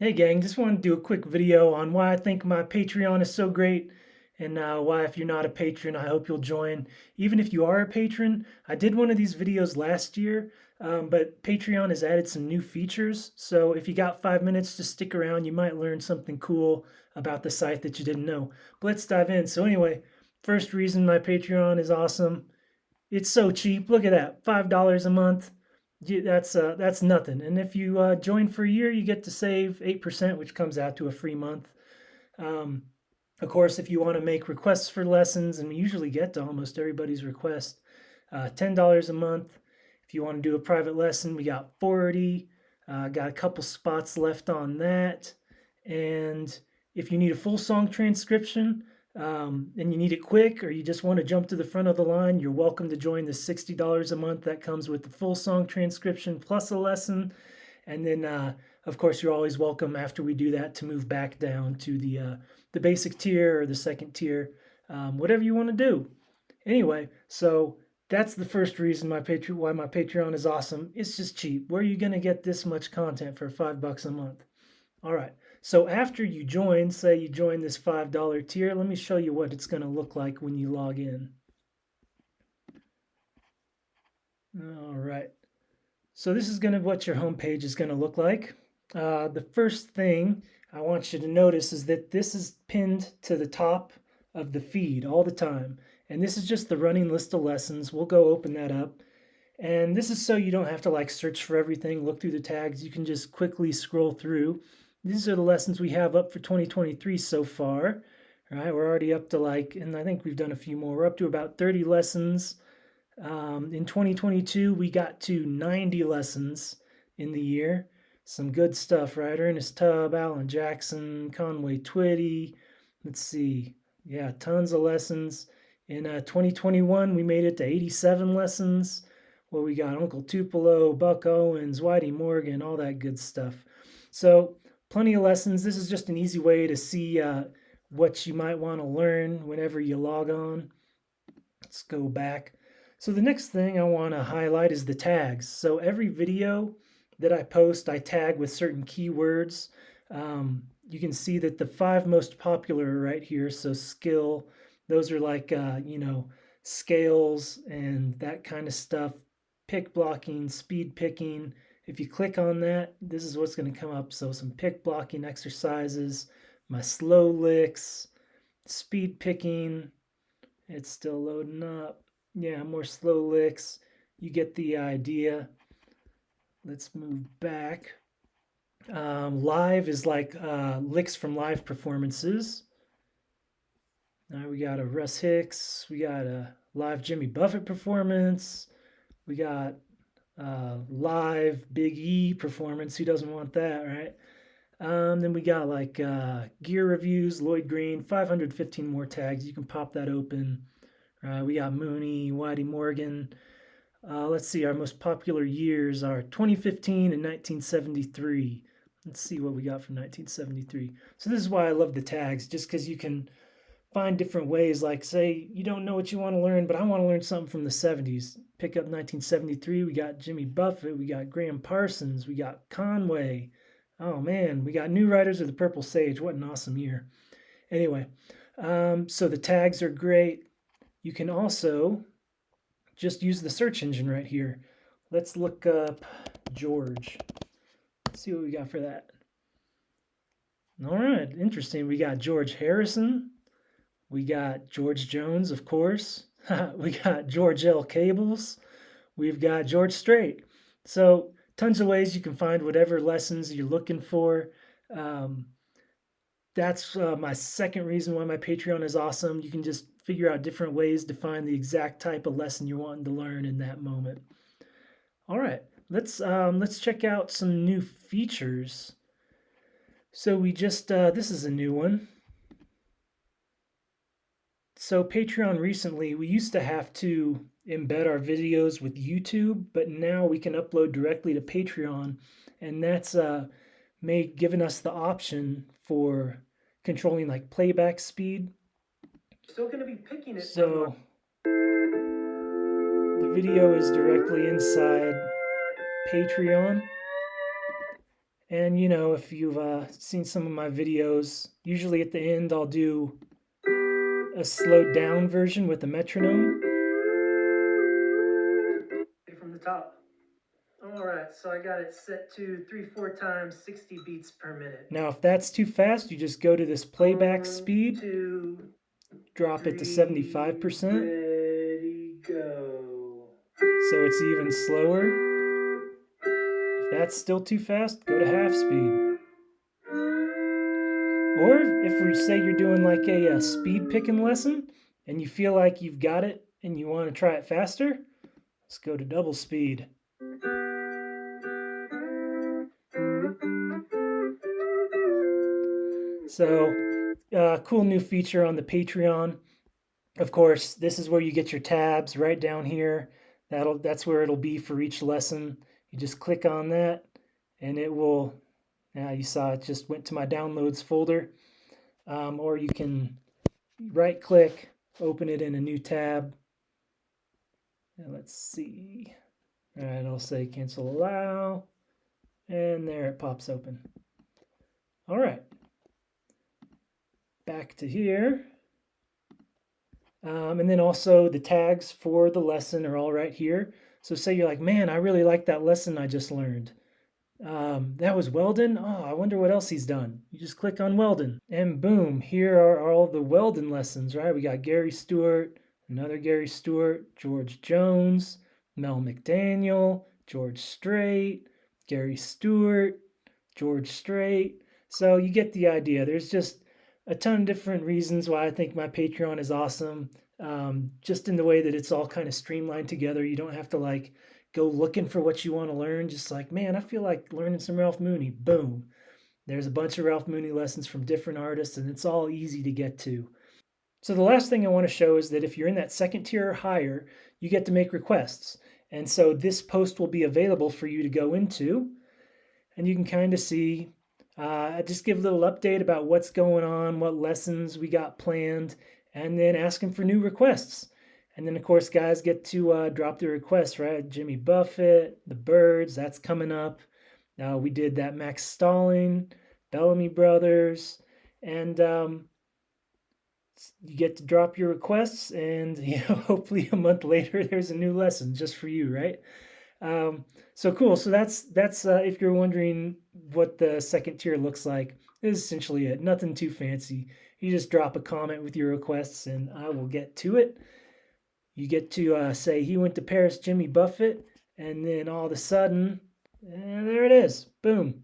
Hey gang, just wanted to do a quick video on why I think my Patreon is so great and why if you're not a patron, I hope you'll join. Even if you are a patron, I did one of these videos last year, but Patreon has added some new features. So if you got 5 minutes, just stick around. You might learn something cool about the site that you didn't know. But let's dive in. So anyway, first reason my Patreon is awesome. It's so cheap. Look at that, $5 a month. That's nothing. And if you join for a year, you get to save 8%, which comes out to a free month. Um, of course, if you want to make requests for lessons, and we usually get to almost everybody's request, $10 a month. If you want to do a private lesson, we got 40. Got a couple spots left on that. And if you need a full song transcription, and you need it quick, or you just want to jump to the front of the line, you're welcome to join the $60 a month. That comes with the full song transcription plus a lesson. And then, of course, you're always welcome after we do that to move back down to the basic tier or the second tier, whatever you want to do. Anyway, so that's the first reason why my Patreon is awesome. It's just cheap. Where are you gonna get this much content for $5 a month? All right. So after you join, say you join this $5 tier, let me show you what it's going to look like when you log in. All right. So this is going to what your homepage is going to look like. The first thing I want you to notice is that this is pinned to the top of the feed all the time. And this is just the running list of lessons. We'll go open that up. And this is so you don't have to like search for everything, look through the tags. You can just quickly scroll through. These are the lessons we have up for 2023 so far. All right, we're already up to like, and I think we've done a few more. We're up to about 30 lessons. In 2022, we got to 90 lessons in the year. Some good stuff, right? Ernest Tubb, Alan Jackson, Conway Twitty. Let's see. Yeah, tons of lessons. In 2021, we made it to 87 lessons. Well, we got Uncle Tupelo, Buck Owens, Whitey Morgan, all that good stuff. So, plenty of lessons. This is just an easy way to see what you might want to learn whenever you log on. Let's go back. So the next thing I want to highlight is the tags. So every video that I post, I tag with certain keywords. You can see that the 5 most popular are right here. So skill, those are like, scales and that kind of stuff. Pick blocking, speed picking. If you click on that, this is what's going to come up. So some pick blocking exercises, my slow licks, speed picking. It's still loading up. Yeah, more slow licks. You get the idea. Let's move back. Live is like licks from live performances. Now we got a Russ Hicks. We got a live Jimmy Buffett performance. We got live Big E performance. Who doesn't want that, right? Then we got like gear reviews, Lloyd Green, 515 more tags. You can pop that open. We got Mooney, Whitey Morgan. Let's see, our most popular years are 2015 and 1973. Let's see what we got from 1973. So this is why I love the tags, just because you can find different ways. Like, say, you don't know what you want to learn, but I want to learn something from the 70s. Pick up 1973. We got Jimmy Buffett. We got Graham Parsons. We got Conway. Oh, man. We got New Riders of the Purple Sage. What an awesome year. Anyway, so the tags are great. You can also just use the search engine right here. Let's look up George. Let's see what we got for that. All right, interesting. We got George Harrison. We got George Jones, of course. We got George L. Cables. We've got George Strait. So tons of ways you can find whatever lessons you're looking for. That's my second reason why my Patreon is awesome. You can just figure out different ways to find the exact type of lesson you're wanting to learn in that moment. All right, let's check out some new features. So we just this is a new one. So Patreon recently, we used to have to embed our videos with YouTube, but now we can upload directly to Patreon, and that's given us the option for controlling like playback speed. Still going to be picking it. So the video is directly inside Patreon, And you know, if you've seen some of my videos, usually at the end I'll do a slowed down version with a metronome. From the top. All right, so I got it set to 3/4 times 60 beats per minute. Now, if that's too fast, you just go to this playback speed, 2, drop it to 75%. Ready, go. So it's even slower. If that's still too fast, go to half speed. Or if we say you're doing like a speed picking lesson and you feel like you've got it and you want to try it faster, let's go to double speed. So, cool new feature on the Patreon. Of course, this is where you get your tabs right down here. That's where it'll be for each lesson. You just click on that and it will, now you saw it just went to my downloads folder. Or you can right click, open it in a new tab. And let's see. All right, I'll say cancel allow. And there it pops open. All right. Back to here. And then also the tags for the lesson are all right here. So say you're like, man, I really like that lesson I just learned. That was Weldon. Oh, I wonder what else he's done. You just click on Weldon and boom, here are all the Weldon lessons, right? We got Gary Stewart, another Gary Stewart, George Jones, Mel McDaniel, George Strait, Gary Stewart, George Strait. So you get the idea. There's just a ton of different reasons why I think my Patreon is awesome. Just in the way that it's all kind of streamlined together. You don't have to like go looking for what you want to learn. Just like, man, I feel like learning some Ralph Mooney. Boom. There's a bunch of Ralph Mooney lessons from different artists, and it's all easy to get to. So the last thing I want to show is that if you're in that second tier or higher, you get to make requests. And so this post will be available for you to go into, and you can kind of see, I just give a little update about what's going on, what lessons we got planned, and then asking for new requests. And then, of course, guys get to drop their requests, right? Jimmy Buffett, the Byrds, that's coming up. We did that Max Stalling, Bellamy Brothers, and you get to drop your requests, and hopefully a month later there's a new lesson just for you, right? So cool. So that's if you're wondering what the second tier looks like, this is essentially it. Nothing too fancy. You just drop a comment with your requests, and I will get to it. You get to say he went to Paris, Jimmy Buffett, and then all of a sudden, there it is. Boom.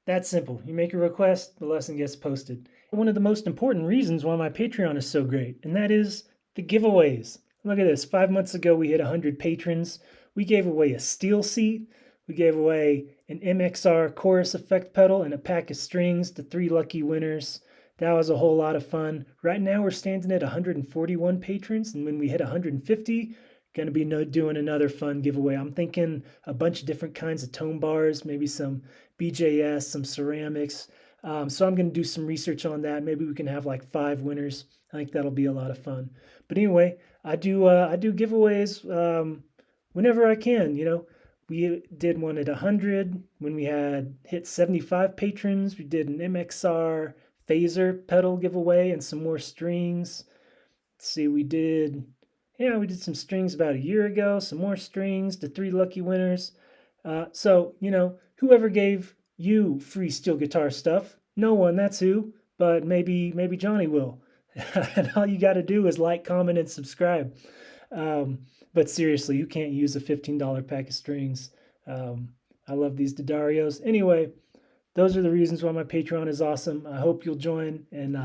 That's simple. You make a request, the lesson gets posted. One of the most important reasons why my Patreon is so great, and that is the giveaways. Look at this. 5 months ago, we hit 100 patrons. We gave away a steel seat. We gave away an MXR chorus effect pedal and a pack of strings to 3 lucky winners. That was a whole lot of fun. Right now we're standing at 141 patrons, and when we hit 150, going to be doing another fun giveaway. I'm thinking a bunch of different kinds of tone bars, maybe some BJS, some ceramics. So I'm going to do some research on that. Maybe we can have like 5 winners. I think that'll be a lot of fun. But anyway, I do giveaways whenever I can. We did one at 100 when we had hit 75 patrons. We did an MXR phaser pedal giveaway and some more strings. Let's see, we did some strings about a year ago, some more strings to 3 lucky winners. So, whoever gave you free steel guitar stuff, no one, that's who, but maybe Johnny will. And all you got to do is like, comment, and subscribe. But seriously, you can't use a $15 pack of strings. I love these D'Addarios. Anyway, those are the reasons why my Patreon is awesome. I hope you'll join, and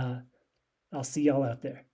I'll see y'all out there.